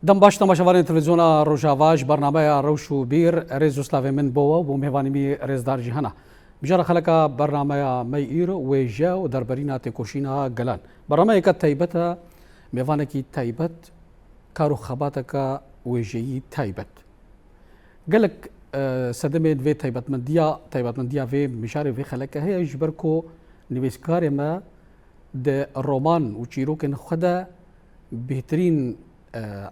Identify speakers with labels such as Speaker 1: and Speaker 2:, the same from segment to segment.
Speaker 1: دم باش تماشاوان تلویزیونا روجاواج برنامه روشو بیر ریزو سلاوی من بوا و مهوانی می ریزدار جهانا بجار خلقا برنامه می ایر و جا و دربرینا تکوشینا گلان برنامه یک تایبتا مهوانه کی تایبت کارو خباتکا و جی تایبت گلک سدمه وی تایبت من دیا وی مشاره وی خلقا هي جبرکو نویسکار ما د رومان و چیروکن خدا بهترین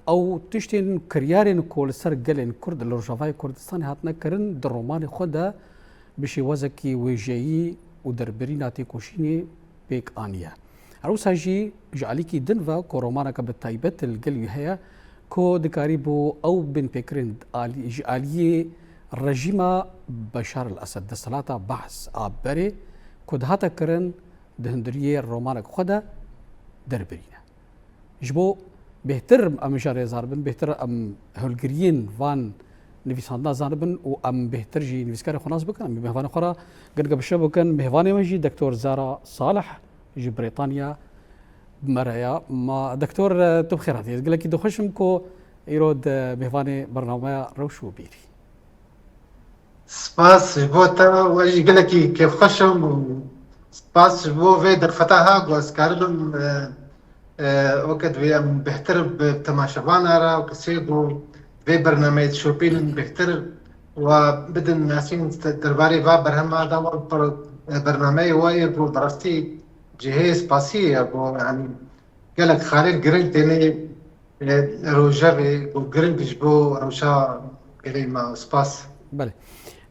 Speaker 1: او تشتين كريارين كول سر قلن كرد لرجافاي كردستان هاتنا كرن در رومان خدا بشي وزكي ويجيي ودربريناتي كوشيني بيك آنيا عروسا جي جعليكي دنفا كو رومانك بالتايبت القلي هيا كو دكاريبو او بن بيكرين جعلي رجيما بشار الأسد دستلاتا بحث آبري كود هاتا كرن دهندريه رومانك خدا دربرينا جبو بهتر ام شاري زاربن بهتر ام هولجريين فان نفيساندا زاربن و ام بهتر جي نفيسكار خناس بكن ام مهوان اخرى قد قبل بكن مهوان مجي دكتور زارا صالح جي بريطانيا مرايا ما دكتور تبخيرات يقول لك دخشمكو يرود مهوان برنامج روشو بيري
Speaker 2: سپاس بوتا وجي يقول لك كيف خشم سپاس بو في در فتاها واسكارلم وقت ويام بهتر بتماشاوانا را وكسيدو في برنامج شوبين بهتر وبدن ناسين درباري فا برهما داور برنامج واير بو درستي جهاز باسي ابو يعني قالك خالد قرن تاني روجافي وقرن بجبو روشا قلي ما سباس
Speaker 1: بله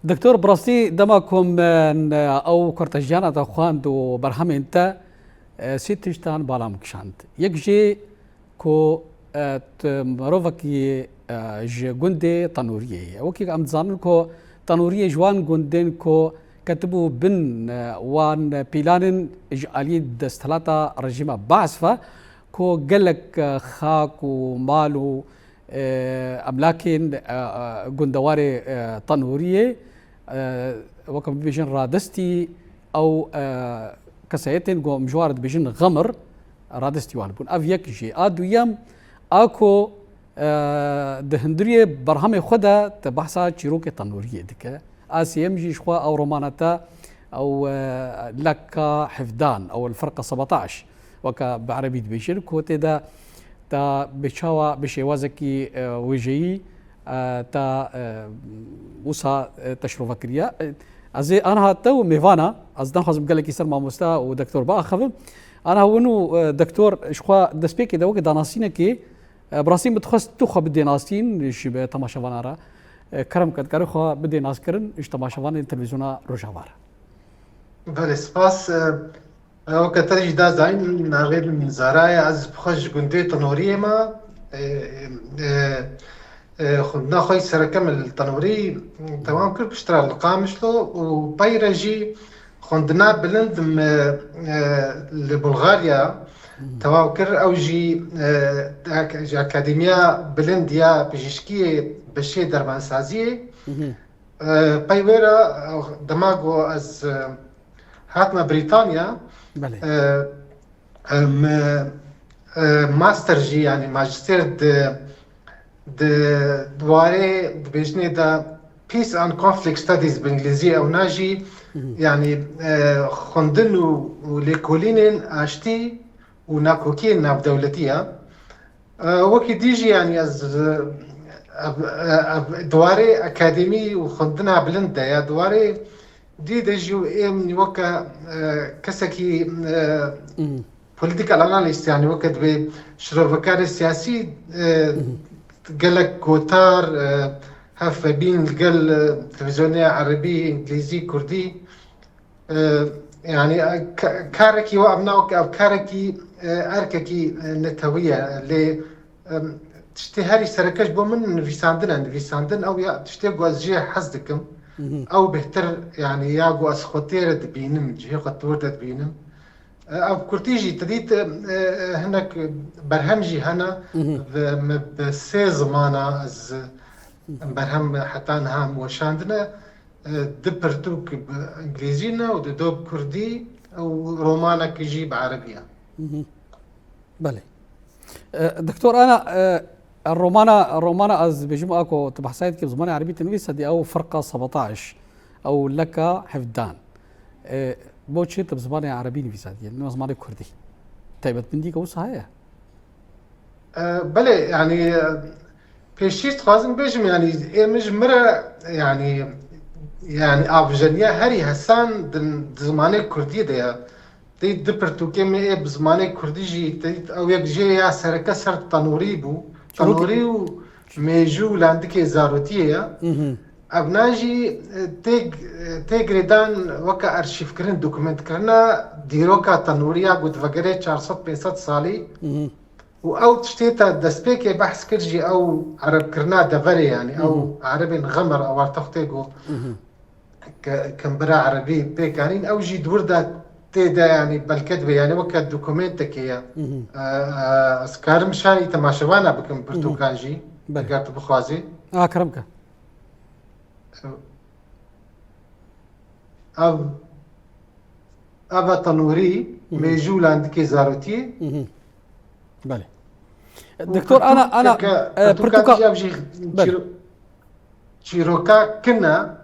Speaker 1: دكتور براستي دماكم او كرتجانا تخوان دو برهم انت سيتشتان بالام كشاند يكجي كو مروفكي جوندي تنوريه وكي ام زانن كو تنوريه جوان جوندين كو كتبوا بن وان بيلانن علي دستلاتا رجيمه بعصفه كو قالك خاك ومالو املاكين جندواري تنوريه وكم بيجن رادستي او كسيتين قوم جوارد بيجن غمر رادستي والبون افيك جي ادو يم اكو دهندريه برهم خدا تبحثا تشيروكي تنوريه ديك اسيم جي شخوا او رومانتا او لك حفدان او الفرقه 17 وكا بعربي بيجن كوتي دا تا بشاوا بشيوازكي وجي تا وسا تشرف كريا ازي انا تو ميفانا ازدان خازم قال لك يسر مع مستا ودكتور با خفم انا ونو دكتور شخوا دسبيكي دوك داناسينكي براسين بتخص توخ بدي ناسين شي تماشاوانا را كرم قد كارو خو بدي ناس كرن اش تماشاوانا تلفزيونا روجاوار
Speaker 2: بله سپاس وقت ترجي دا زين غير من زرايا از بخش جندي تنوريه ما خدنا خوي سركم التنوري تمام كل بشترى القامشلو وبيرجي خندنا بلند لبلغاريا تمام كر اوجي اكاديميا بلنديا بجيشكي بشي دربان سازيه بايويرا دماغو از هاتنا بريطانيا ماستر جي يعني ماجستير دواري بيجني دا Peace and Conflict Studies بالإنجليزية أو ناجي يعني خندن وليكولين أشتي وناكوكين ناف دولتية وكي ديجي يعني از دواري أكاديمي وخندنها بلندا يا دواري دي دجيو إيم وكا كسكي political analyst يعني وقت بشروفكار السياسي قالك كوتار هف بين قال تلفزيونية عربي انجليزي كردي يعني كاركي وابناوك او كاركي ارككي نتوية اللي تشتهاري سركش بو من نفيساندن او يا تشتهقوا ازجيه حزدكم او بهتر يعني ياقوا اسخوتير دبينم جهي قطور دبينم او كورتيجي تديت هناك برهمجي هنا بسي زمانة از برهم حتى نها وشاندنا دبرتوك بانجليزينا ودوب كردي او رومانا كيجي بعربية
Speaker 1: بله دكتور انا الرومانا از بجمع اكو تبحثات كيف زمان عربية تنويس هدي او فرقة 17 او لك حفدان بوتشي تب زمان عربي نويس هدي انه زمان كردي طيب بنديك وصها هي
Speaker 2: بله يعني پیشیست خوازم بيجم يعني مش مرة يعني افجنيا هري حسان زمانه كردي ده تي دبرتو كم بزمانه كردي جي تي او يك جي يا سركه سر تنوري بو تنوري و ميجو لاندك زاروتيه ابناجي تيغريدان وكا ارشيف كرن دوكمنت كرنا ديروكا تنوريا قد فقري 400 500 سالي او تشتيتا دسبيكي بحث كرجي او عرب كرنا دفري يعني او عربي غمر او ارتختيغو كمبرا عربي بيكارين او جي دوردا تيدا يعني بالكتبه يعني وكا دوكومنتك هي اسكار مشاني تماشوانا بكم برتوكانجي بقات بخوازي
Speaker 1: كرمك
Speaker 2: ابا تنوري ميجول عندك زاروتي
Speaker 1: بله دكتور انا
Speaker 2: برتوكا شيروكا كنا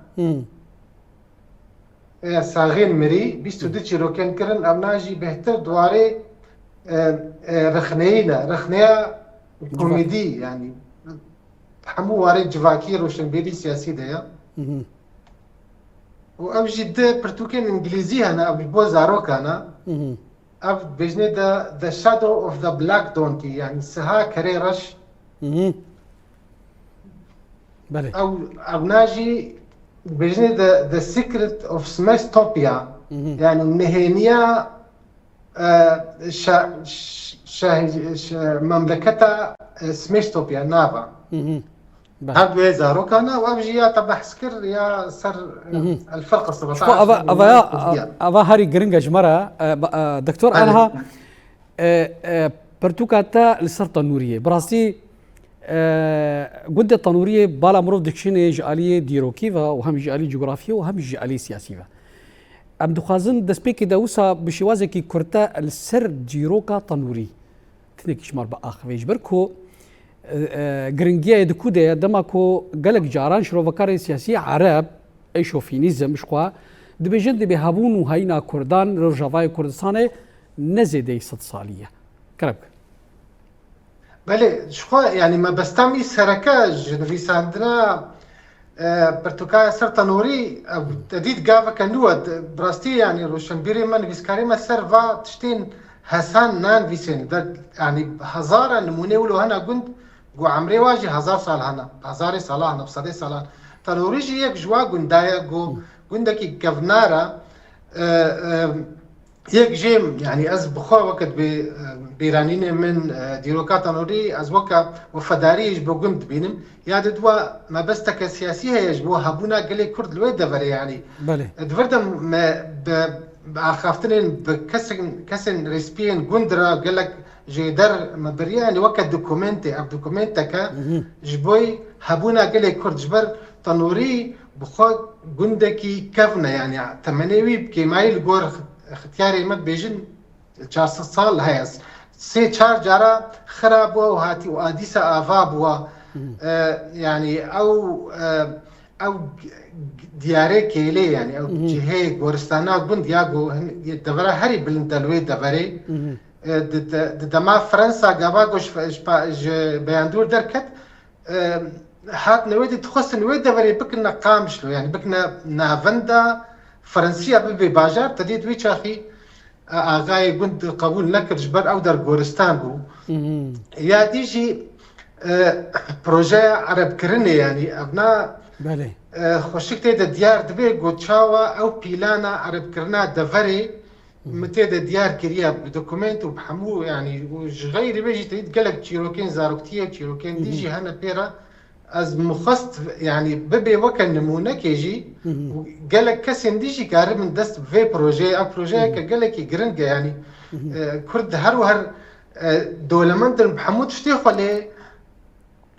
Speaker 2: ساغين مري بيستو دي شيروكين كرن امناجي بهتر دواري رخنيا كوميدي يعني حمو واري جواكير وشنبيري سياسي ديا و جد برتوكين انجليزي انا ابي بوزاروك انا اب بجني ذا شادو اوف ذا بلاك دونكي يعني سها كريرش
Speaker 1: بله
Speaker 2: او ابناجي بجني ذا سيكريت اوف سماستوبيا يعني النهينيا مملكتها سماستوبيا نافا هاد ويزارو كان وابجي يا تبع سكر يا سر الفرقه 17
Speaker 1: افا هاري جرينجا جمره دكتور انها برتوكاتا لسرطه النوريه براستي قد التنوريه بالا مروف دكشيني جاليه ديروكيفا وهم جاليه جغرافيا وهم جاليه سياسيه ام دخازن دسبيكي داوسا بشوازكي كرتا السر ديروكا تنوري تنكش مر باخ بركو گرنگیه دکوده دماکو گلک جاران شروفکار سیاسی عرب ای شوفینیزم مشخوا دبیجن دبی هابون و هاینا کردان روجاوای کردستان نزیده 100 سالیه کرب
Speaker 2: بله شخوا يعني ما بستعمل سركة جنوبي ساندنا برتوكا سرطة نوري تديد قافة كنوة براستي يعني روشنبيري من بيسكاري ما سرفا تشتين حسان نان فيسين يعني هزارة نمونه ولو هنا قند قو عمري واجي 1000 سال هنا 1000 سال هنا بصدي سال تنوريجي يك جوا قندايا قو قندكي كفنارا يك جيم يعني از بخوا وقت بيرانين من ديروكا تنوري از وكا وفداري يجبو قمت بينم ياد دوا ما بستك سياسية يجبو هابونا قلي كرد لوي دفري يعني
Speaker 1: بله
Speaker 2: دفردم بخافتنين بكسن ريسبين قندرا قالك جيدر مبريا يعني وقت دوكومنتي اب دوكومنتك جبوي هابونا قلي كرد جبر تنوري بخوا قندكي كفنا يعني تمنيوي بكيماي الجور اختياري مد بيجن 400 سال هيس سي 4 جارا خراب وهاتي واديسا افاب يعني او دياري كيلي يعني او جهه غورستانا بند ياغو دبره هري بلندلوي دبري دما فرنسا غاباغوش بياندور دركت هات نويدي تخص نويد دبري بكنا قامشلو يعني بكنا نافندا فرنسية ببي باجار تديد ويش أخي آغاي قند قبول نكر جبر أو در غورستان بو يا ديجي بروجي عرب كرني يعني أبناء
Speaker 1: بله
Speaker 2: خوشك تيدا ديار دبي قوتشاوا أو بيلانا عرب كرنا دفري متيدا ديار كريا بدوكومنت وبحمو يعني وغير بيجي تريد قالك تشيروكين زاروكتية تشيروكين ديجي هنا بيرا از مخست يعني ببي وكا نمونه كيجي قالك كسن ديجي كارب من دست في بروجي او بروجي قالك يقرنقا يعني كرد هر وهر دولمند بحمود شتيخ ولا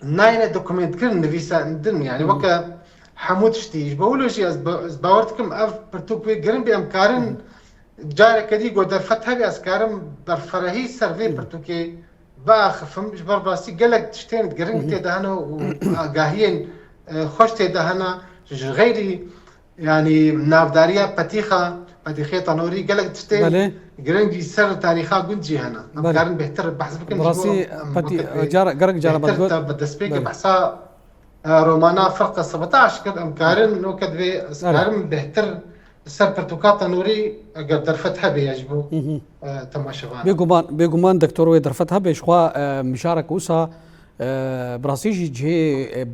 Speaker 2: ناينا دوكومنت كرن نفيسا ندن يعني وكا حمود شتيج بقولوا شي از باورتكم اف برتوك بي قرن بامكارن جارة كدي قو در فتحة بي اسكارم در فرهي سرفي برتوكي باخفم جبر براسي قالك تشتين تقرن تدهنا وقاهين خوش تدهنا غيري يعني نافداريا بتيخة تنوري قالك تشتين
Speaker 1: بله
Speaker 2: قرن سر تاريخها قلت جهنا
Speaker 1: بله
Speaker 2: قارن بهتر بحسب كل
Speaker 1: براسي باتي جار قرق جار
Speaker 2: بهتر
Speaker 1: بدقول
Speaker 2: بدسبيك
Speaker 1: بله
Speaker 2: بحسا رومانا فرقة 17 كد أمكارن نو كد في
Speaker 1: بله
Speaker 2: أسكارن بهتر سر برتقاط نوري قدر فتحة بيجبو تماشفانا
Speaker 1: بيجومان دكتور ويدر فتها بيشخوا مشارك وسا براسيجي جه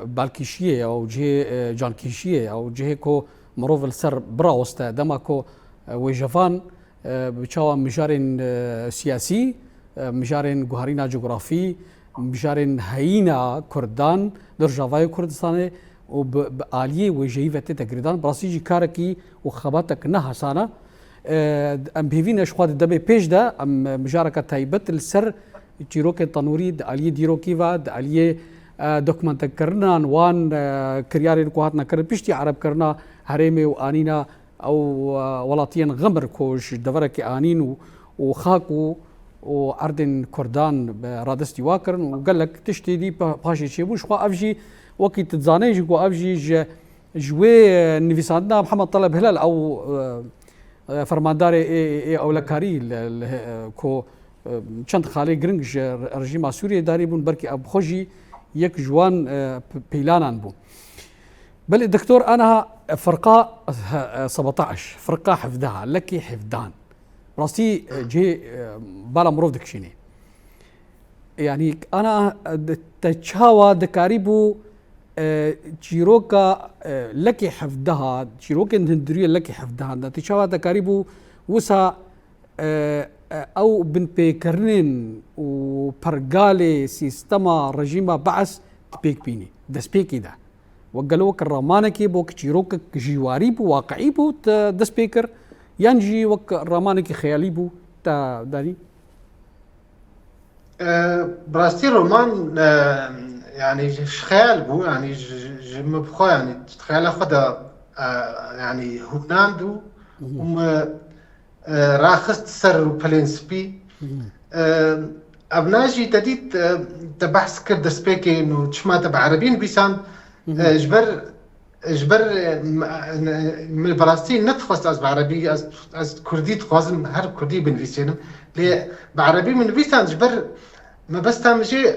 Speaker 1: بالكيشيه او جه جانكيشيه او جه كو مروف السر براوستا دماكو ويجفان بتشاو مجارين سياسي مجارين جوهرينا جغرافي مجارين هينا كردان در جافاي كردستان وبآلية وجهيفة تقريدان براسيجي كاركي وخباتك نهسانا ام بيفين شخوات دبي بيش دا ام مجاركة تايبت السر جيروك التنوري داليه ديرو كيفا داليه دوكمنت كرنا وان كرياري نكوهاتنا كر بيشتي عرب كرنا هريمي وانينا او ولاتين غمر كوش دفرك انين وخاكو واردن كردان رادستي واكرن وقال لك تشتي دي باشي شيبوش خو افجي وقت تزانيج كو افجي جوي نفيساندنا محمد طلب هلال او فرماندار او لکاری کو چند خالی گرنگ رژیم سوریه داری بون برکی اب خوشی یک جوان پیلانان بون بل دكتور انا فرقه 17 فرقه حفظها لكي حفظان راسي جي بالا مروف دكشيني يعني انا تشاوى دكاريبو جيروكا لكي حفظها جيروكا هندريه لكي حفظها تشاوى دكاريبو وسا او بن بيكرنين وبرغالي سيستما رجيما بعث تبيك بيني دسبيكي ده وقالوا كرامانكي بوك جيروكا جيواري بو واقعي بو دسبيكر ينجي وك رامانكي خيالي بو تا داري
Speaker 2: براستي رومان يعني خيال بو يعني جم بخو يعني تخيل خدا يعني هوناندو راخست سر بلينسبي ابناجي تديت تبحث كرد سبيكي انه تشما تبع عربيين بيسان جبر من البلاستين نتخص از عربي از كردي تخوازم هر كردي بنفيسينا لي بعربي من بيسان جبر ما بس تامجي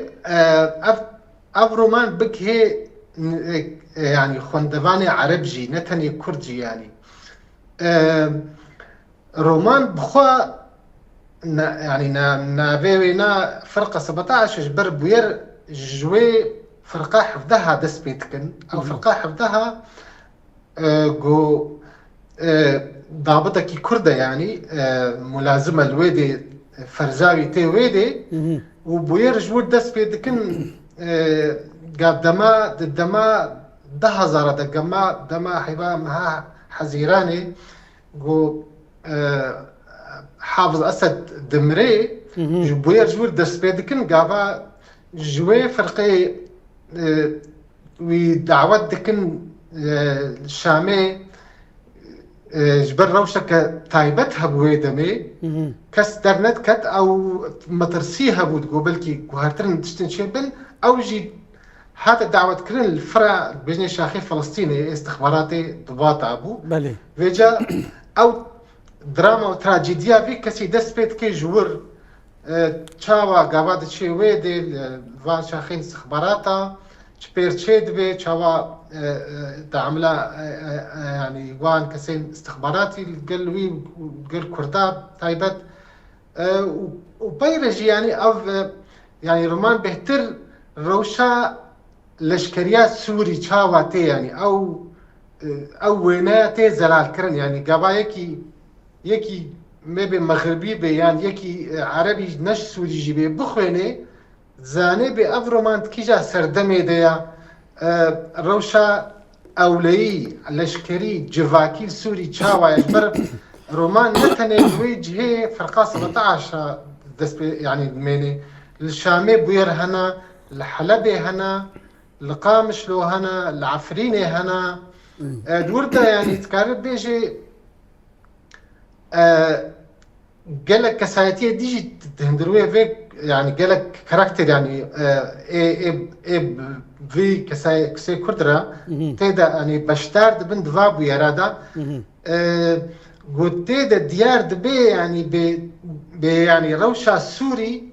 Speaker 2: اف رومان بك هي يعني خندواني عربجي نتني كردجي يعني رومان بخوا يعني نافينا فرقة 17 جبر بوير جوي فرقة حفظها دس بيتكن او فرقة حفظها جو ضابطة كي كردة يعني ملازمة الويدي فرزاوي تي ويدي وبوير جوي دس بيتكن قاب دما 10,000 دما حيبا مها حزيراني جو حافظ أسد دمري بوير جوي دس بيتكن قابا جوي فرقي ودعوات دكن الشامي جبر روشك تايبتها بويدمي كس درنت كت او مترسيها بودقو بلكي كوهرترن تشتنشيبن او جي هذا دعوة كرن الفرع بجني شاخي فلسطيني استخباراتي ضباط ابو
Speaker 1: بله
Speaker 2: فيجا او دراما وتراجيديا في كسي دس بيت كي جور چاوا قابات چه ويدي وان شاخين استخباراتا چپیر چید به چاوا تعملا يعني وان كسين استخباراتي القلوي قل كرداب تايبت وبيرجي يعني او يعني رومان بهتر روشا لشكريات سوري چاوا تي يعني او ويناتي زلال كرن يعني قابا يكي مبي مغربي بي يعني يكي عربي نش سوري جيبي بخويني زاني بي اف رومان كيجا سردمي ديا روشا اولي لشكري جفاكي سوري تشاوا يجبر رومان نتني وجهي فرقه 17 يعني ميني الشامي بوير هنا الحلبي هنا القامشلو هنا العفريني هنا دورتا يعني تقارب بيجي قالك كسايتيه ديجي تهندرويه فيك يعني قالك كاركتر يعني اي في كساي كردرا تيدا يعني بشتار دبن دفابو يرادا قلت تيدا ديار دبي يعني يعني روشا سوري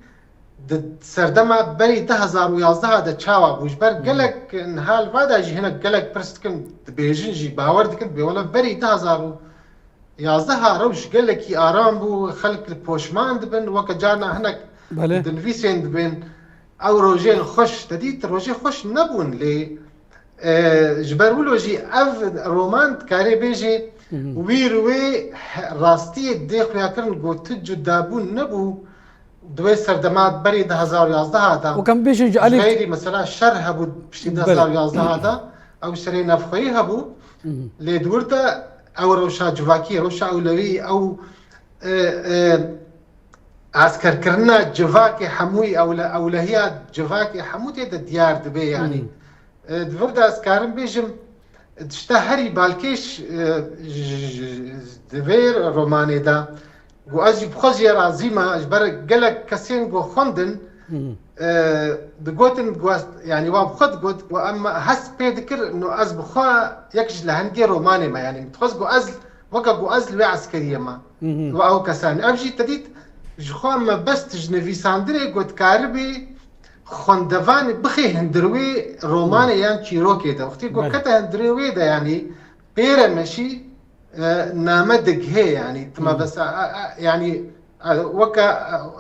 Speaker 2: سردما بري 2011 دا تشاوا بوجبر قالك نهال بعد اجي هنا قالك برستكن بيجنجي باوردكن بيولا بري 2011 روش قالك آرام بو خلق البوشمان دبن وكجانا هناك
Speaker 1: بله
Speaker 2: دنفيسين دبن او روجين خوش تديت روجي خوش نبون لي جبرولو جي اف رومان كاري بيجي ويروي راستي ديخ ياكرن قلت جدابون نبو دوي سردمات بري 2011 هذا
Speaker 1: وكم بيجي جالي
Speaker 2: غيري مثلا شر هبو بشي 2011 هذا او شري نفخي هبو لي دورتا او روشا جواكي روشا اولوي او عسكر كرنا جواكي حموي او اولهيات جواكي حموتي ديار دبي يعني دورتا اسكارم بيجم تشتهري بالكيش دفير روماني دا و از بخوزي رازيما اجبر قالك كاسين جو خوندن دقوتن يعني وابخد قد واما هس بيذكر انه از بخوا يكش لهنجي روماني ما يعني متخص جو از وقا جو از لوي عسكريه ما او كسان ابجي تديت جخوا ما بس تجنفي ساندري قد كاربي خوندوان بخي هندروي روماني يعني تشيروكي دا وقتي جو كتا هندروي دا يعني بيرا ماشي نامدق هي يعني تما بس يعني وكا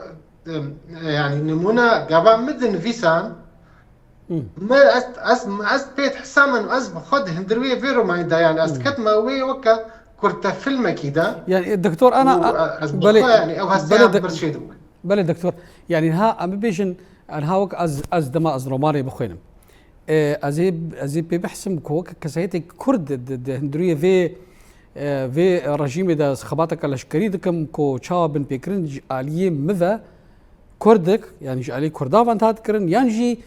Speaker 2: يعني نمونا قبا مدن فيسان ما أست بيت حساما أز بخد هندروية فيرو ما يدا يعني أست كتما وي وكا كرتا فيلم كده
Speaker 1: يعني الدكتور أنا
Speaker 2: بلي يعني أو هسيان برشيدو
Speaker 1: بلي دكتور يعني ها أم بيجن أنا هاوك أز دما أز روماني بخوينم أزيب بحسم كوك كسيتي كرد هندروية في رژیم دا خباتك لشکری دکم کو چا بن پیکرن علیه مذا كردك يعني جي علي كردافان تاد كرن يعني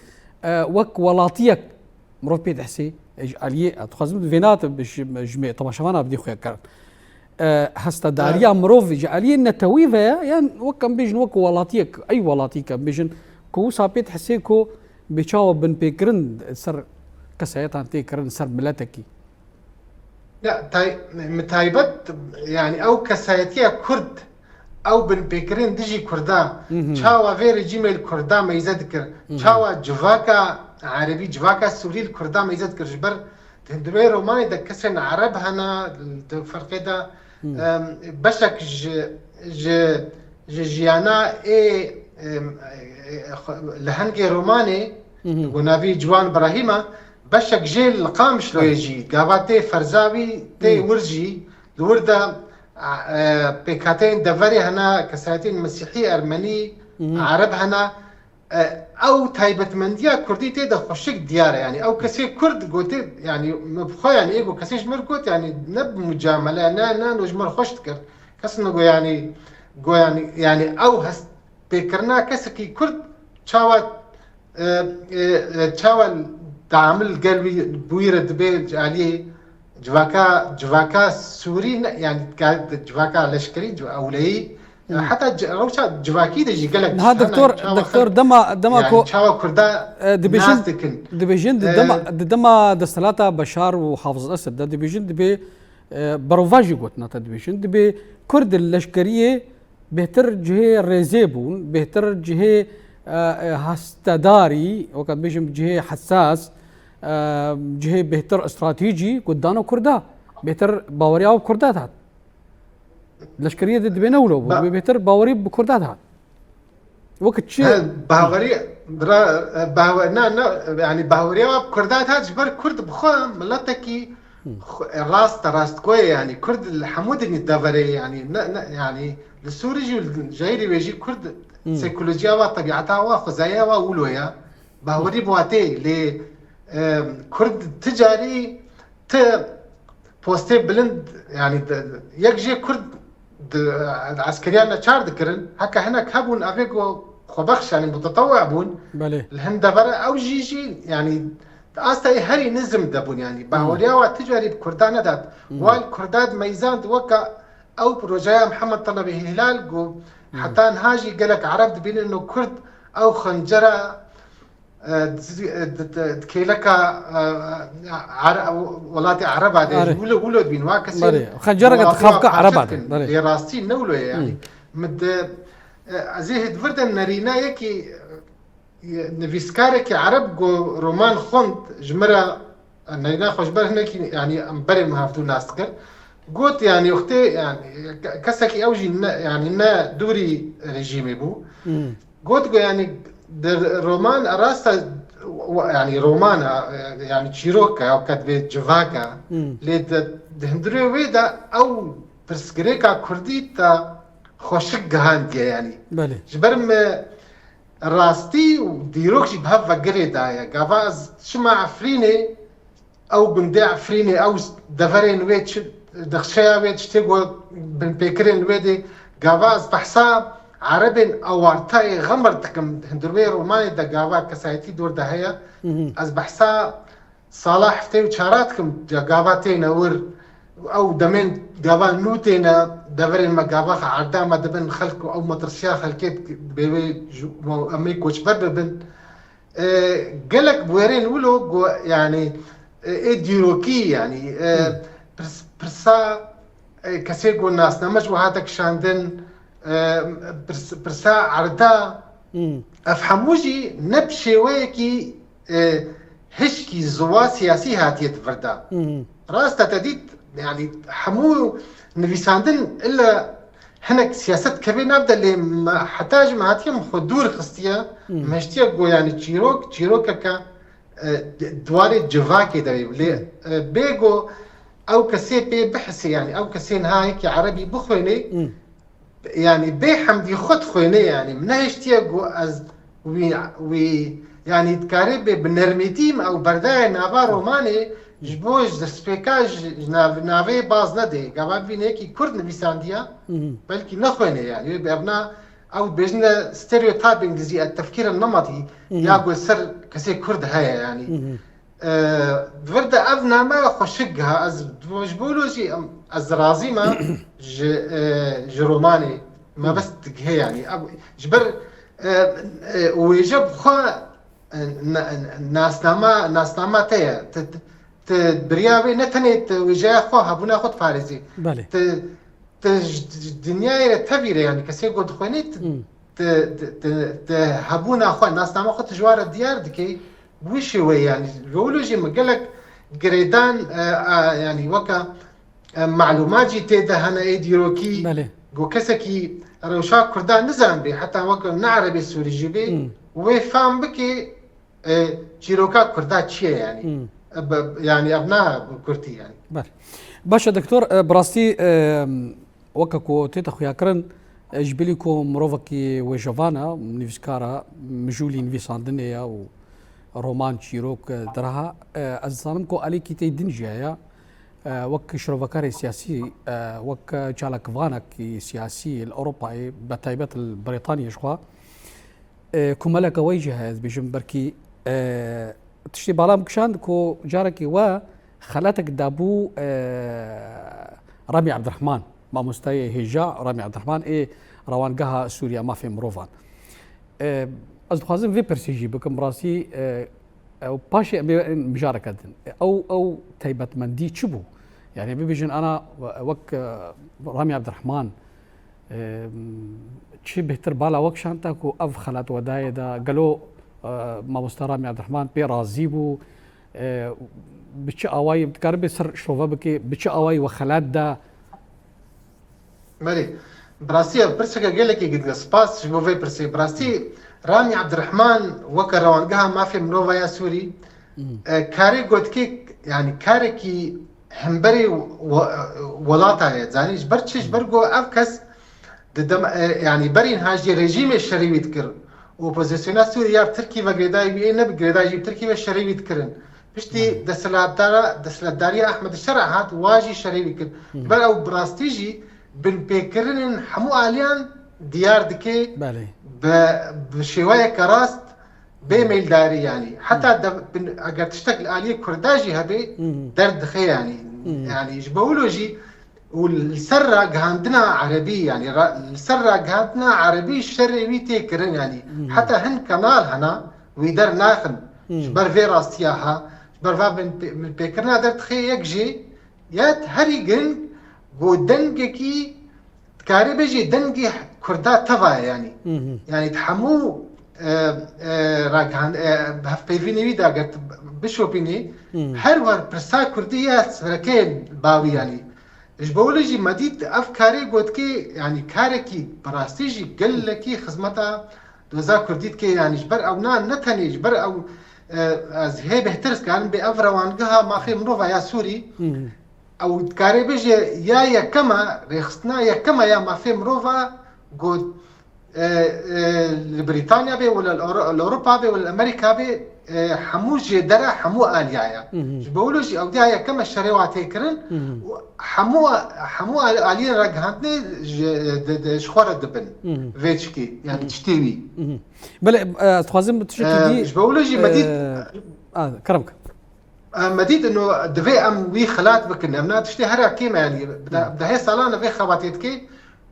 Speaker 1: وك ولاتيك مروف بيت حسي عليه تخزم فينات باش جميع طماشوانا بدي خويا كرن هستا داريا مروف جي عليه نتويفا يعني وكم بيجن وك ولاتيك اي ولاتيك بيجن كو صابيت حسي كو بيشاو بن بيكرن سر كسايتان تي كرن سر ملاتكي
Speaker 2: لا متايبت يعني او كسايتيا كرد او بن بيكرين ديجي كردا شاوا فيري جيميل كردا ما يذكر شاوا جواكا عربي جواكا سوري الكردا ما يذكر جبر تندوي روماني دا كسن عرب هنا الفرق ده بشك جيانا اي لهنجي روماني ونبي جوان ابراهيم بشك جيل القامش لو يجي قاباتي فرزاوي تي ورجي الورده بيكاتين دفري هنا كساتين مسيحي ارمني عرب هنا او تايبت منديا كردي تي ده خشك ديار يعني او كسي كرد قلت يعني مبخو يعني ايجو كسيش مركوت يعني نب مجامله انا نجمر خشتكر كسنو يعني جو يعني او هس بكرنا كسكي كرد تشاوت تشاول تعامل قلبي بويرد بيج عليه جواكا سوري يعني جواكا لشكري اولي حتى روشا جواكي دجي قالك
Speaker 1: ها دكتور دما كو
Speaker 2: شاوا كردا
Speaker 1: ديفيجن دما دستلاتا بشار وحافظ الاسد ديفيجن دبي بروفاجي قلتنا ديفيجن دبي كرد اللشكريه بهتر جهه ريزيبون بهتر جهه هستداري وقت بيجم جهه حساس جهه بهتر استراتيجي قدانو كردا بهتر باوريا وكردات هات لشكريه ضد بينولو بهتر باوري بكردات هات وقت شيء
Speaker 2: باوري يعني باوريا بكردات هات جبر كرد بخو ملتكي راست كوي يعني كرد الحمودني الدافري يعني السوري والجايري ويجي كرد سيكولوجيا وطبيعتها وخزايا وولويا باوري بواتي ل كرد تجاري بوستي بلند يعني يكجي كرد عسكريان شار ذكرن هكا هنا كابون افيكو خبخش يعني متطوع بون الهند برا او جيجي يعني اصلا هري نزم دبون يعني باوريا وتجاري بكردان دات والكرداد ميزان وكا او بروجايا محمد طلبي هلال جو حتى نهاجي قالك عرب دبين انه كرد او خنجره كيلك ولاتي عرب هذا ولو دبين
Speaker 1: واكسي خنجره تخافك عرب هذا
Speaker 2: لراستي نولو يعني مد ازيه فردن نرينا يكي نفيسكارك عرب جو رومان خند جمرة نرينا خوش بر هناك يعني امبري مهافتو ناستقر قلت يعني اختي يعني كسكي اوجي يعني نا دوري ريجيمي بو قلت يعني رومان اراستا يعني رومانا يعني تشيروكا او كاتبه جفاكا لي دهندري ويدا او برسكريكا كرديتا خوشك هانديا يعني
Speaker 1: بله
Speaker 2: جبرم راستي وديروكشي بهفا قريدا يا قافاز شما عفريني او بندي عفريني او دفرين ويتش دخشيا ويتش تيقو بن بيكرين ويدي قافاز بحساب عربين اوارتاي غمرتكم هندروي روماني دا قافا كسايتي دور دا هيا از بحساب صلاح فتي وشاراتكم قافاتين اور او دمين قافا نوتينا دفرين ما قافا عرداما دبن خلقو او مترسيا خلقيت بيوي امريك وش بن قالك بويرين ولو يعني ايديولوجي يعني برسا كسيقو الناس نمج وهاتك شاندن برسا عردا افحموجي نبشي ويكي هشكي زوا سياسي هاتيت فردا راستا تديت يعني حمو نفيساندن الا هناك سياسات كبيرة نبدا اللي حتاج ما هاتيهم خدور خستيا مشتيقو يعني تشيروك كا دواري جفاكي دايب بيجو او كسي بي بحسي يعني او كسين هايك عربي بخويني يعني بحمدي خد خويني يعني منهشتيقو از وي يعني تكاريبي بنرميتيم او برداي نافا روماني جبوج دسبيكاج نافي باز ندي قبل بينيكي كرد نبيسانديا بلكي نخويني يعني بابنا او بيجنا ستيريوتايبنج زي التفكير النمطي ياقو سر كسي كرد هيا يعني فردا ابنا ما خوشقها از جبولوجي از رازيما جروماني ما بس تقهي يعني جبر ويجب خا ناس ناما تيا بريابي نتنيت وجاي خوها بنا خد فارزي
Speaker 1: بله
Speaker 2: الدنيا تبيره يعني كسي قد خوينيت هبونا خو ناس ناما خد جوار الديار دكي وشوي يعني بيولوجي مقلك جريدان يعني وكا معلومات جيتة هنا ايديولوجي
Speaker 1: بله
Speaker 2: جو كسكي روشا كردان نزام بي حتى وكا نعربي سوري جيبي وفهم بكي جيروكا كردان شيء يعني يعني ابناء كردي يعني
Speaker 1: بله باشا دكتور براستي وكاكو تيتا خويا كرن جبليكو مروفكي وجافانا نيفسكارا مجولي نيفيساندنيا و رومان تشيروك درها الظالمكو عليكي تي دنجيا وك شروفكاري سياسي وك شالك فانك سياسي الاوروبي بتايبات البريطانيا شخوا كمالك وجه بجنبركي تشتي بالام كشان كو جاركي و خلاتك دابو رامي عبد الرحمن ما مستوى هجا رامي عبد الرحمن روانقها سوريا ما في مروفان از خوازم في برسيجي بكم براسي او باشي مشاركه او تيبت مندي تشبو يعني بيجن انا وك رامي عبد الرحمن تشي بهتر بالا وك شانتاكو اف خلات ودايدا قالوا ما مستوى رامي عبد الرحمن بيرازيبو بتش اواي بتقرب سر شوفابكي بتش اواي وخلات دا
Speaker 2: مالي براسي برسكا قال لك قد سباس شبو في برسي براسي رامي عبد الرحمن وكروانقها ما في منوفا يا سوري كاري قد كيك يعني كاري كي همبري ولاتا زاني جبرتش برقو افكس يعني برين هاجي ريجيم الشريف يذكر وبوزيسيونات سوريا بتركي وغريداي بينا بغريداي جيب تركي والشريف يذكرن بشتي دسلاتداري احمد الشرع هات واجي شريف يذكر بل او براستيجي بن بيكرن حمو اليان ديار دكي
Speaker 1: بالي
Speaker 2: بشوية كراست بميل داري يعني حتى اگر تشتغل آلية كرداجي هبي درد خي يعني يعني جبولوجي والسرة عندنا عربي يعني السرة عندنا عربي الشرعي تيكرن يعني حتى هن كنال هنا ويدر ناخن جبر في راستياها جبر من بيكرنا در تخي يكجي يات هري جن ودنجكي كاري بيجي دنجي كردا تفا يعني تحمو راجعان بهف بيفيني ويدا قلت بشوبيني هر ور برسا كردية سركين باوي يعني إيش بقولي مديد أفكاري قلت كي يعني كاركي براستيجي قل لكي خدمتها دوزا كرديت كي يعني جبر أو نان نتني جبر أو از هي بهترس كان بأفرا وانقها ما في مروفا يا سوري أو كاري بيجي يا كما ريخستنا يا كما يا ما في مروفا قلت بريطانيا بي ولا الأوروبا بي ولا أمريكا بي حمو جدرا حمو آليايا بقولوا جي أو ديها كما الشريعة تيكرن حمو آليين راجهانتني شخورة دبن فيتشكي يعني تشتيوي
Speaker 1: بله تخازم بتشكي دي
Speaker 2: بقولوا جي مديد
Speaker 1: كرمك
Speaker 2: مديد انه دفي ام وي خلات بكن امنا تشتي هرا كيما يعني بدا هي صالانه في خواتيتكي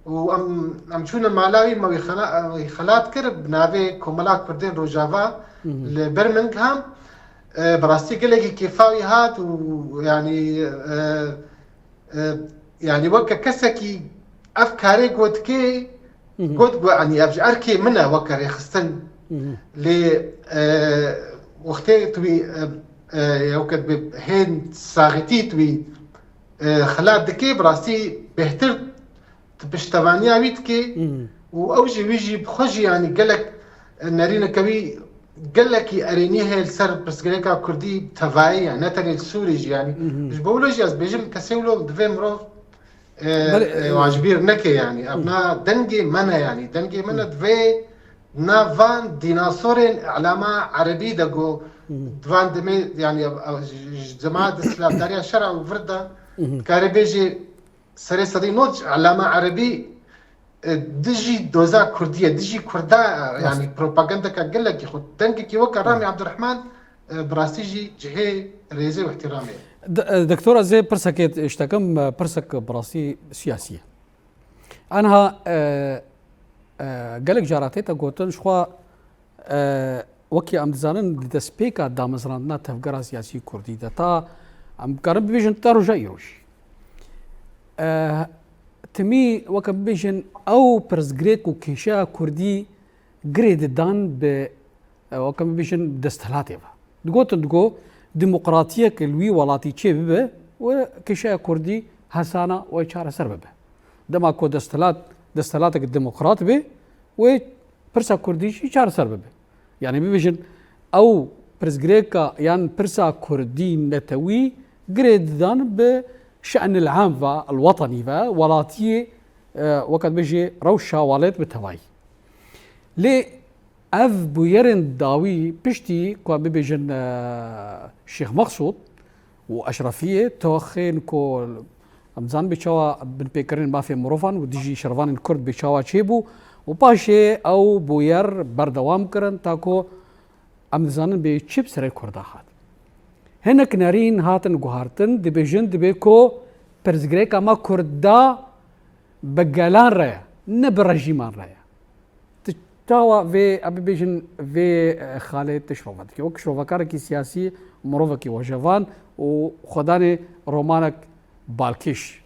Speaker 2: وام شون مالاوي ما خلات كرب نافي كوملاك بردين روجافا لبرمنغهام براستي قلقي كيفاوي هات ويعني يعني وكا كسكي افكاري قوتكي قد يعني اركي منها وكا يخستن ل وقتي توي يوكد هين صاغتي توي خلات دكي براستي بهتر بشتوانيا ويتكي واوجي ويجي بخجي يعني قالك نارينا كوي قالك ارينيه السر بس قالك كردي تفاي يعني نتني السوري يعني مش بقولوا جاز بيجم كسيولو دفي مرو واجبير نكي يعني ابنا دنجي منا يعني دنجي منا دفي نافان ديناصورين علامة عربي دقو دفان دمي يعني جماعة الإسلام داريا شرع وفردة كاربيجي سري صدي نوج علامة عربي دجي دوزا كردية دجي كردا يعني بروباغندا كقول لك ياخد دنجي كي وكا رامي عبد الرحمن براسيجي جهي ريزي واحترامي
Speaker 1: دكتورة زي برسكت اشتكم برسك براسي سياسية أنها قالك جاراتي تقولن شخوا وكي أم دزانن دسبيكا دامزراندنا تفكر سياسي كردي تا أم كارم بيجن تارو جايروش تمي وكم بيجن أو برزغريك وكيشا كردي جريد دان ب وكم بيجن دستلاتي دقو ديمقراطية كلوي ولاتي تشيب وكيشا كردي حسانة ويشار سربه دما كو دستلاتك الديمقراط به وبرسا كردي شار سربه يعني بيجن أو برزغريكا يعني برسا كردي نتوي جريد دان بشأن العام الوطني ولاتي وقت بيجي روشة والد بتواي لي أف بويرن داوي بشتي كوا بيجن الشيخ مقصود وأشرفية توخين كو أمزان بيشوا بن بيكرين ما في مروفان وديجي شرفان الكرد بيشوا تشيبو وباشي أو بوير بردوام كرن تاكو أمزان بيشيب سري كرداخات هناك نارين هاتن جوهارتن دي بيجن دي بيكو برزغريكا ما كردا بقالان رايا نبرجيمان رايا تاوا في أبي بيجن في خالد تشروفاتكي وكشروفاكاركي سياسي مروفكي وجافان وخداني رومانك بالكيش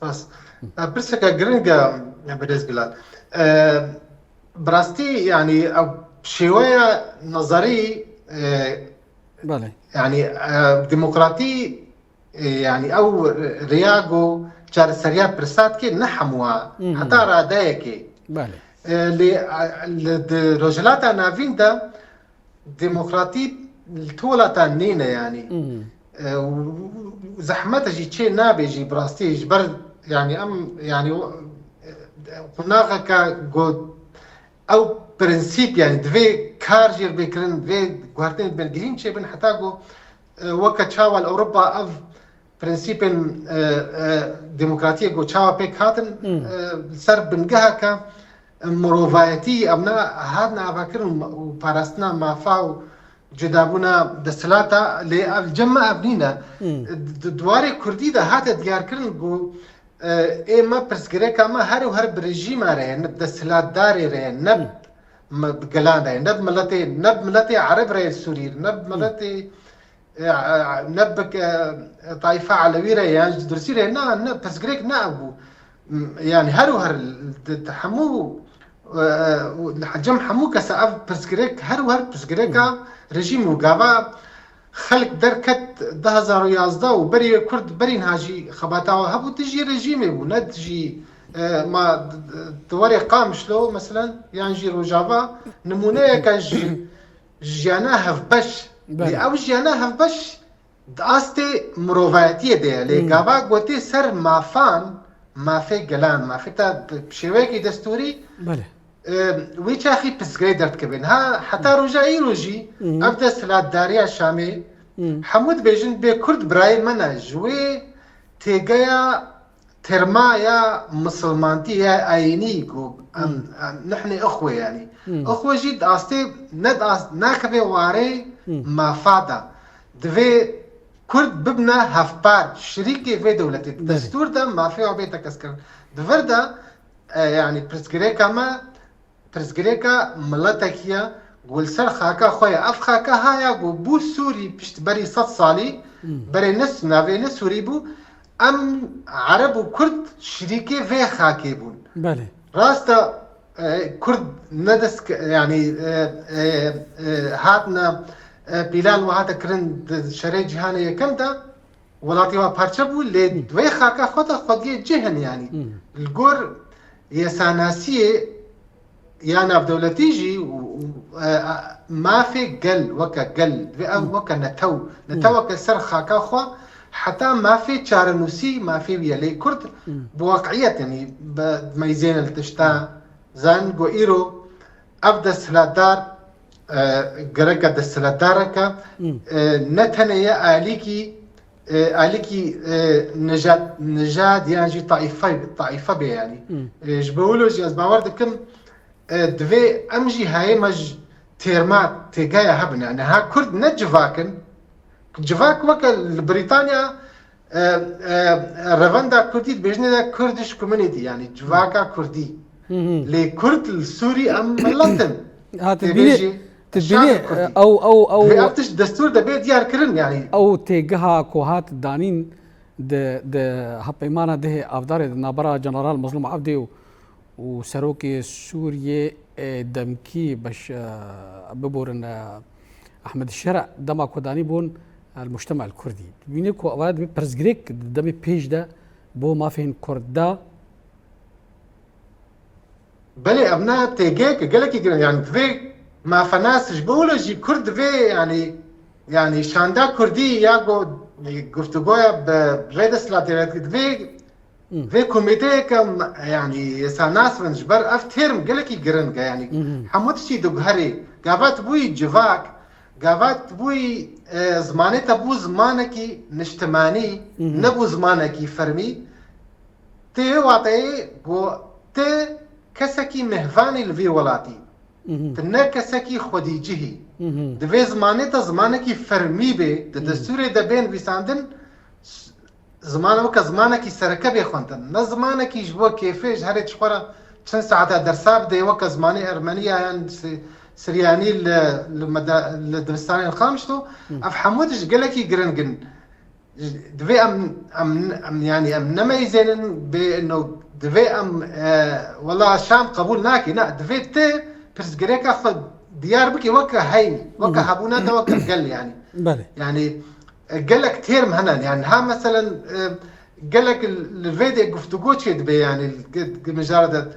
Speaker 2: بس برسكا جرينجا بريز بلاد براستي يعني أو شوية نظري
Speaker 1: بله
Speaker 2: يعني ديمقراطي يعني أو رياغو شار سريع برسات كي نحموا حتى رادايكي
Speaker 1: بله
Speaker 2: لرجلات نافين دا ديمقراطي التولة نينا يعني وزحمته جي تشي نابي جي براستي جبر يعني يعني هناك كجود او برنسيب يعني دفي كارجر بكرن دفي غارتين بنجين شي بن حتاغو وكا تشاوا اوروبا اف برنسيبن ديمقراطيه جو تشاوا بيك هاتن سر بنجها مروفايتي ابنا هادنا افكر وبارستنا ما فاو جدابونا دستلاتا للجمع ابنينا دواري كردي ده هاتا ديار كرن بو ايما برسكريكا ما هر برجيم راه نب دستلات داري راه نب بقلان راه نب ملتي عرب راه سوري نب ملتي نبك طائفة علوية يعني درسي راه نب برسكريك نابو يعني هر تحمو الحجم حمو كساف برسكريك هر برسكريكا رژیم و گاوا خلق درکت 2011 و بری کرد بری نهاجی خباتاو هبو تجي رژیمی بو ندجی ما دواري قامش له مثلا يعني جي روجافا نمونه كاج جانا هفبش او جانا هفبش داستي مروفاتيه ده لي گاوا گوتي سر مافان ما في قلان ما في تا بشويكي دستوري
Speaker 1: بله
Speaker 2: ويش أخي بسجريدر تكبين ها حتى رجعي رجي أبدا سلاد داريا شامي حمود بيجن بكرد براي مناج وي تيجايا ترمايا مسلمانتي يا أينيكو نحن أخوة يعني أخوة جد أستي ند ناكبي واري ما فادا دفي كرد ببنا هفبار شريكي في دولتي الدستور ده ما فيه عبيتك أسكر دفردا يعني برسكريكا ما برسكريكا ملتكيا والسر خاكا خويا اف خاكا هايا بو سوري بشت بري 100 صالي بري نس نافي نس سوري بو ام عرب وكرد شريكي في خاكي بون
Speaker 1: بله
Speaker 2: راستا كرد ندس يعني هاتنا بلال وهاتا كرند شري جهانية كمتا ولاتي وا بارچبو لي دوي خاكا خوتا خودي جهن يعني الجور يساناسيه يعني بدولتي جي ما في قل قل وكا نتو كسر خاكا خوا حتى ما في شارنوسي ما في يلي كرد بواقعية يعني بميزين التشتا زان جو إيرو أبدا سلادار قرقة دسلاداركا نتنيا آليكي نجاد يعني طائفة بي يعني جبولو جي أزباوردكم دوی امجی های مج تیرمات تیگایا هبن يعني ها كرد نجواكن جواك وكل بريطانيا رفندا كردي بيجني دا كردش كوميونيتي يعني جواكا كردي لي كرد السوري ام ملتن
Speaker 1: تبيني او
Speaker 2: في ابتش دستور ده بيت ديار كرن يعني
Speaker 1: او تيجها كوهات دانين د هبيمانا ده افدار نابرا جنرال مظلوم عبدي وسروكي سوريا دمكي باش ببورن احمد الشرع دما كوداني بون المجتمع الكردي بينكو اواد برزغريك دمي بيج ده بو ما فين كردا
Speaker 2: بلي ابناء تيجيك قالك يعني في ما فناس جبولوجي كرد في يعني شاندا كردي ياغو گفتگویا بريد سلاتيرات في كوميتي كم يعني ساناس من جبر افترم قالك يقرن يعني حمود شي دوغهري قابات بوي جواك قابات بوي زمانه تبو زمانكي نشتماني نبو زمانكي فرمي تي واطي بو تي كسكي مهفاني الفي ولاتي تنا كسكي خديجي دفي زمانكي فرمي بي دستوري دبين بيساندن زمانه وك زمانك سركب يخونتن نا زمانك يجبو كيفاش هريت شخورة چند ساعة درساب دي وك زماني ارمنيا يعني سرياني لدرستاني الخامشتو اف حمودش قالك يقرنقن دفي ام يعني ام نميزين بانه دفي ام والله شام قبول ناكي لا دفي تي بس قريك اخذ ديار بكي وك هاي وك هابونا دا وك قل يعني يعني قال لك كثير مهنن يعني ها مثلا قال لك الفيديو قفتوغوتشي دبي يعني مجرد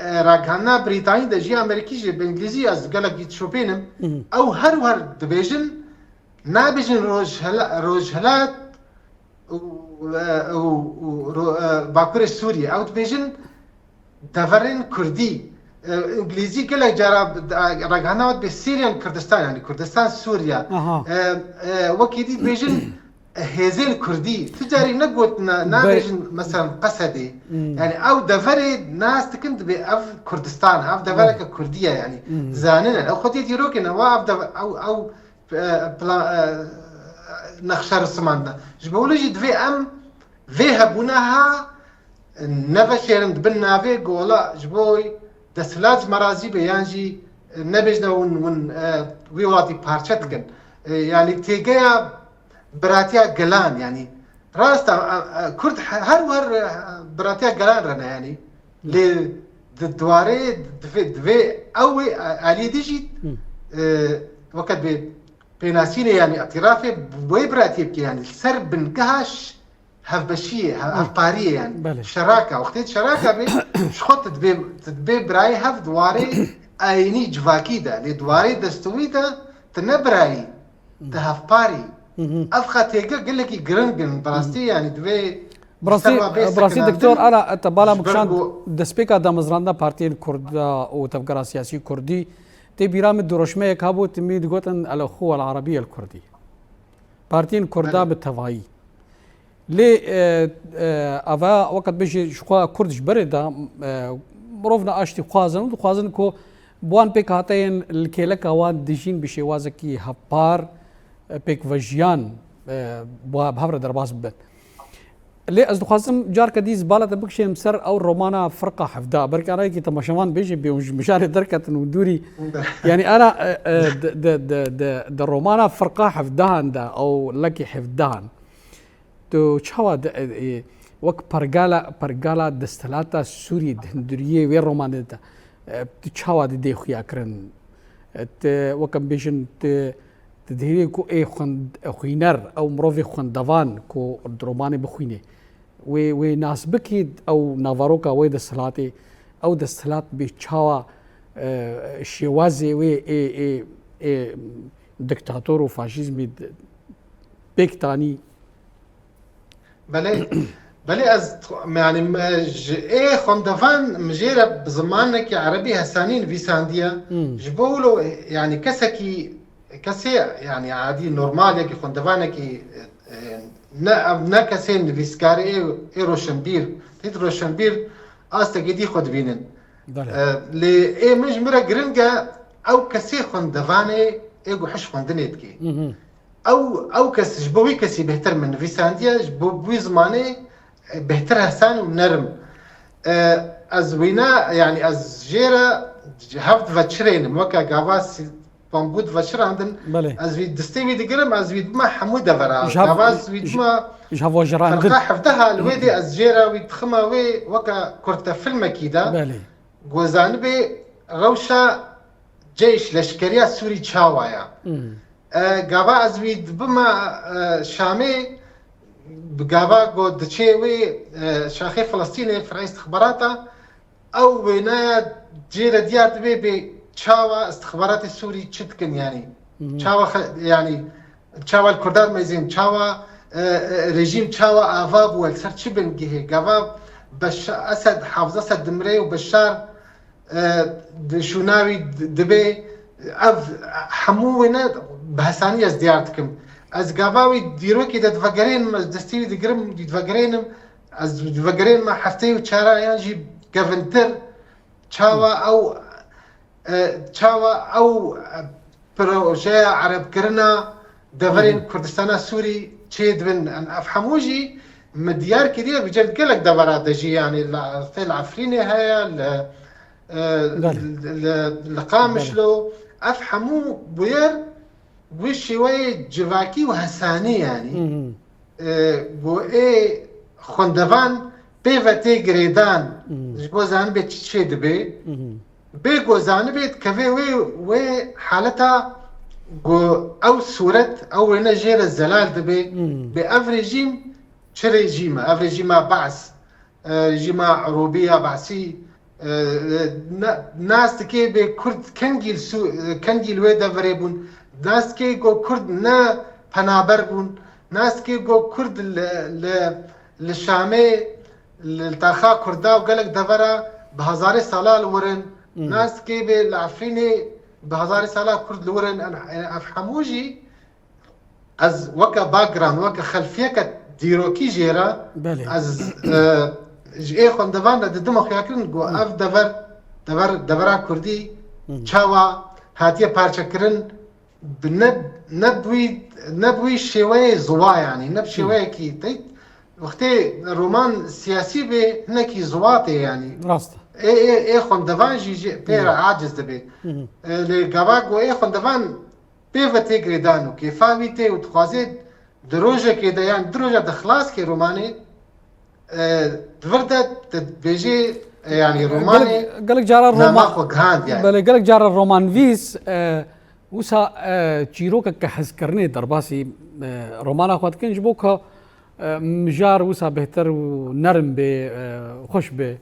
Speaker 2: راجعنا بريطاني دجي امريكي جي بالانجليزي از قال لك يتشوبينم او هر دبيجن نابجن روجهلات و باكور سوريا او دبيجن دافرين كردي انجليزي كله جرب رجعنا بسوريا كردستان يعني كردستان سوريا وكيدي بيجن هزين كردي تجاري نقوت نابج مثلا قصدي يعني او دفري ناس تكند باف كردستان اف دفرك كرديه يعني زاننا او خدي ديروكنا واف او نخشر سمعنا جبولوجي دفي ام في هبونها نفشيرن بنا في قولا جبوي دسلاج مرازي بيانجي نبجنا ون ويواتي بارشتكن يعني تيجي براتيا قلان يعني راستا كرد هر براتيا قلان رنا يعني ل دواري دفي او علي ديجي وقت بيناسيني يعني اعترافي بويبراتي يعني سرب بنكهش هف بشيه هف باريه يعني شراكه وقت شراكه شخط تدبي براي هف دواري ايني جواكيدا لدواري دستويدا تنبراي تهف باري افخا تيجا قال لك جرنجن براستي يعني دبي
Speaker 1: براسي دكتور انا تبالا مكشان دسبيكا دامزراندا بارتي الكرد او تفكر سياسي كردي تي بيرام الدروشمه كابو تميد غوتن الاخوه العربيه الكرديه بارتي الكردا بالتفاعي لي افا وقت بيجي شخوا كردش بردا مروفنا اشتي خوازن كو بوان بيك هاتين الكيلك اوان ديجين بشوازكي هبار بيك فجيان بهبر درباس بن لي از دخوازم جار كديز بالا تبكشي مسر او رومانا فرقه حفدا برك انا كي تماشمان بيجي بمشار دركه ودوري يعني انا د رومانا فرقه حفدان دا او لكي حفدان تو چاوا وك پرگالا دستلاتا سوري دندريه وي رومان دا چاوا دي خويا كرن وكم بيجن تدهيري كو اي خوينر او مروفي خوندوان كو دروماني بخوينه وي ناس بكيد او نافاروكا وي دستلاتي او دستلات بيچاوا شوازي وي اي دكتاتور وفاشيزمي بيكتاني
Speaker 2: بلي از يعني ايه خوندوان مجيره بزمانك عربي هسانين فيسانديا جبولو يعني كسي يعني عادي نورمال يكي خوندوانكي نا كسين فيسكاري اي روشنبير تيت روشنبير استا جدي خود بينن لي اي مجمره جرينجا او كسي خوندواني ايغو حش خوندنيتكي او كس جبوي كسي بهتر من فيسانديا جبوي زماني بهتر هسان ونرم از وينا يعني از جيرا هفت فاتشرين موكا غافاس بامبود فاتشر عندن از في دستيوي دقرم از في دما حمودة فرا غافاس في دما
Speaker 1: جهافو جران
Speaker 2: فرقا حفتها الويدي از جيرا ويتخما وي وكا كورتا فيلم كيدا غوزانبي روشا جيش لشكريا سوري تشاوايا غابا از في دما شامي بقابا قد تشيوي شاخي فلسطيني في رئيس استخباراته او وينايا جيرا ديار دبي تشاوا استخبارات السوري تشتكن يعني تشاوا يعني تشاوا الكردار ميزين تشاوا رجيم تشاوا افاب والسر تشبن جهه قابا اسد حافظ اسد دمري وبشار شوناوي دبي حمو وينا بهسانية ازديارتكم از قاباوي ديروكي دتفقرين دستيوي دقرم دتفقرينم از دتفقرين ما حفتي وشارع ينجي قفنتر تشاوا او بروجي عرب كرنا دفرين كردستان سوري تشيد بن ان افحموجي مديار كدير بجد قالك دفرات دجي يعني العفريني هيا القامشلو افحمو بوير وشوي جواكي وهساني يعني بو اي خوندوان بيفتي غريدان جوزان بتشيد بي جوزان بيت كفي وي حالتها او صورة او نجير الزلال دبي بافريجيم شريجيما افريجيما بعث رجيما عروبية بعثي ناس تكي بكرد كنجيل ويدا فريبون ناس كي جو كرد نا پنابر بون ناس كي جو كرد للشامي التاخا كردا وقالك دفرا بهزاري سالة الورن ناس كي بالعفريني بهزاري سالة كرد الورن افحموجي از وکا باکگراند وکا خلفیه که دیروکی جیرا از ای خوندوان ددم خیاکرن گو اف دورا کردی چاوا هاتیه پارچه کرن نبوی شوی زوا یعنی نب شوی کی تیت وقتی رومان سیاسی به نکی زواته یعنی
Speaker 1: راست
Speaker 2: ای خوندوان جی پیر عاجز دبی لگاواگو ای خوندوان پیوته گریدانو که فاویته و تخوازید دروجه که دیان دروجه دخلاص که رومانه دورده تبیجی يعني روماني
Speaker 1: قالك جار
Speaker 2: الرومان يعني
Speaker 1: بل قالك جار الرومان فيس وسا تشيروكا كحسكرني درباسي رومانا خوات كنج بوكا مجار وسا بهتر ونرم به خوش به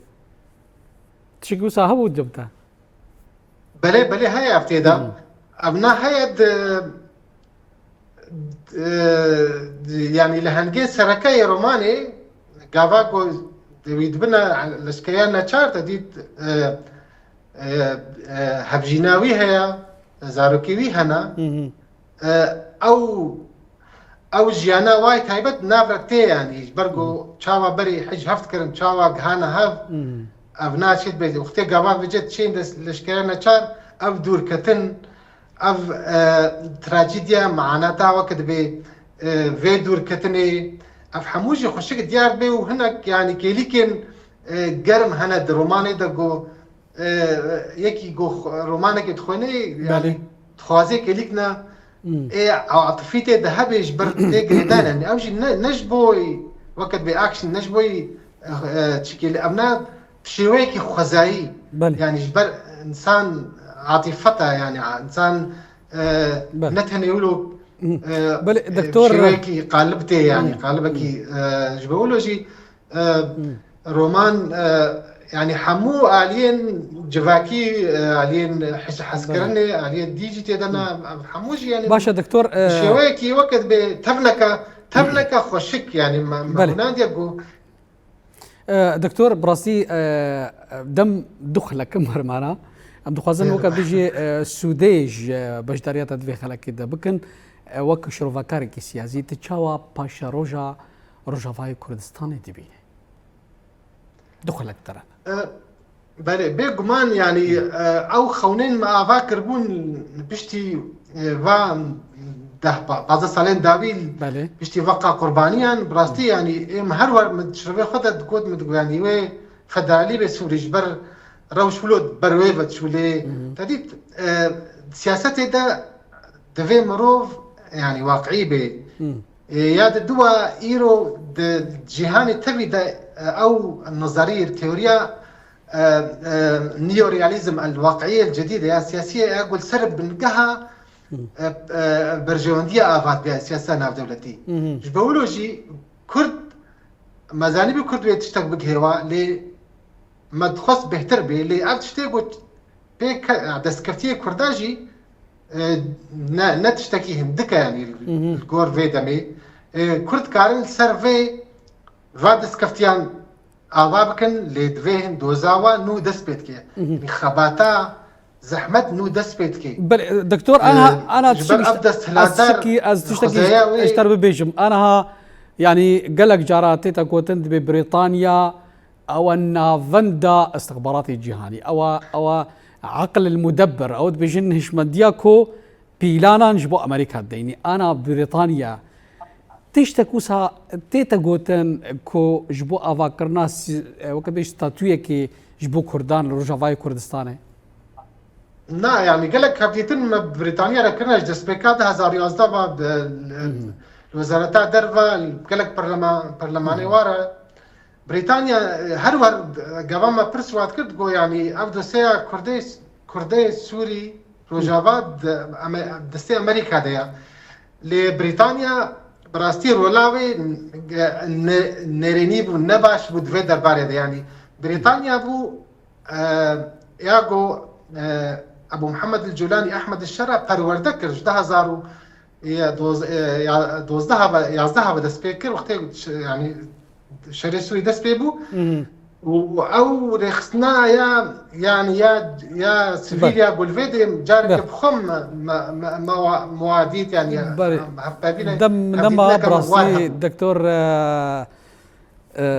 Speaker 1: تشيك وسا هبو جبتها
Speaker 2: بلي هاي ابتدا ابنا هاي يعني لهنجي سركاي روماني قافاكو ويدبنا لشكيانا تشارت ديت هبجيناوي هيا زاروكيوي هنا او جيانا واي تايبت نابرتي يعني برغو تشاوا بري حج هفت كرن تشاوا غانا هاف ابنا شيت بيت وقتي غابا فيجت شين لشكيانا تشار اف دور كتن اف تراجيديا معناتها وقت بي في دور كتني افحموجي خوشك ديار بي وهناك يعني كيليكن جرم هنا دروماني دغو يكي جو رومانك تخوني يعني تخوازي كيليكنا اي عاطفيته ذهبش برتي جريدان يعني اوجي نجبوي وقت باكشن نجبوي تشكيل ابناء شويكي خزاي يعني جبر انسان عاطفتها يعني انسان نتهن يقولوا
Speaker 1: بل دكتور
Speaker 2: شويكي قالبتي يعني قالبكي جبولوجي رومان يعني حمو الين جفاكي الين حسكرني الين ديجي تدنا حموجي يعني
Speaker 1: باشا دكتور
Speaker 2: شويكي وقت بتبلك خوشك يعني ما ناديكو
Speaker 1: دكتور براسي دم دخلك مر معنا ام دخوازن وقت بيجي سوديج باش داريات دفي خلك كده بكن وك شروفاكاري سياسي تشاوا باشا روجافاي كردستان دبينه دخلك ترى
Speaker 2: بله بيجمان يعني او خونين ما افاكر بون بشتي فان ده بعض سالين دابيل بشتي وقع قربانيا براستي يعني مهرور متشربي خدت كود متغاني وي فدالي بسوري جبر روش ولود برويفت شولي تديت سياسته ده دفي مروف يعني واقعي به ياد الدوا ايرو جهاني تبي ده او النظريه التيوريا نيو رياليزم الواقعيه الجديده السياسيه اقول سرب بنقها برجونديه افات بها سياسه ناف دولتي جبولوجي كرد مزاني بكرد تشتغل بهوا لي ما تخص بهتر به لي ابتشتي بيك دسكفتيه كرداجي نتشتكيهم دكا يعني الجور في دمي كرد كارن سيرفي فادس كفتيان اوابكن لدفين دوزاوا نو دسبيتكي خباتا زحمت نو دسبيتكي
Speaker 1: بل دكتور انا تشتكي اشتر ببيجم انا يعني قالك جاراتي تكوتند ببريطانيا او ان فندا استخباراتي الجهاني او عقل المدبر او بيجن هشمدياكو بيلانا نجبو امريكا ديني انا بريطانيا تشتكوسا تيتا غوتن كو جبو افاكرنا وكبيش ستاتويه كي جبو كردان روجافاي كردستان
Speaker 2: نا يعني قال لك كابتن بريطانيا ركناش دسبيكات 2011 باب الوزارات درفا قال لك برلماني وارا بريطانيا هرور قبل ما برسوات كرد جو يعني افدو سيا كردي سوري روجافات دستي امريكا ديا لبريطانيا براستي رولاوي نرينيب نباش بود في درباري يعني بريطانيا بو ياغو ابو محمد الجولاني احمد الشرع پروردكر جده زارو يازدها بدس بيكر وقت يعني شري سوري دس بيبو او رخصنا يا يعني يا
Speaker 1: بله
Speaker 2: سيفيليا بولفيدي جارك
Speaker 1: بله
Speaker 2: بخم مواديت يعني
Speaker 1: بله
Speaker 2: هبابينا
Speaker 1: دم
Speaker 2: هبيتنا
Speaker 1: نما
Speaker 2: كم
Speaker 1: براسي
Speaker 2: وارها
Speaker 1: الدكتور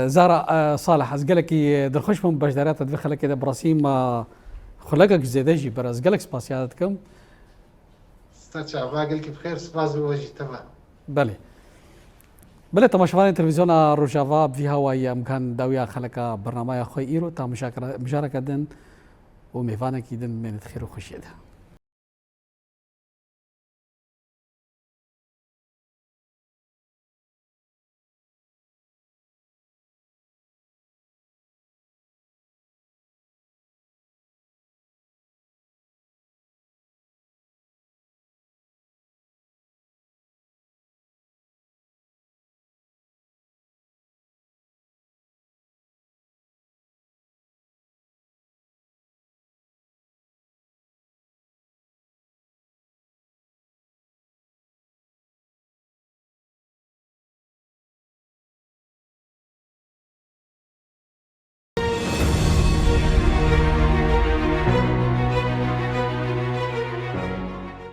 Speaker 1: زارع صالح أزقلك درخش من بجدارات تدخل كده براسي ما خلقك زيدجي برا أزقلك سباسياتكم.
Speaker 2: استاذ باقي بخير سباز وجه تبع
Speaker 1: بله بله تماشاوان تلفزيون روجافا في هواي امكان داويا خلقا برنامج خوي ايرو تا مشاركه دن وميفانا كيدن من خير وخشيه.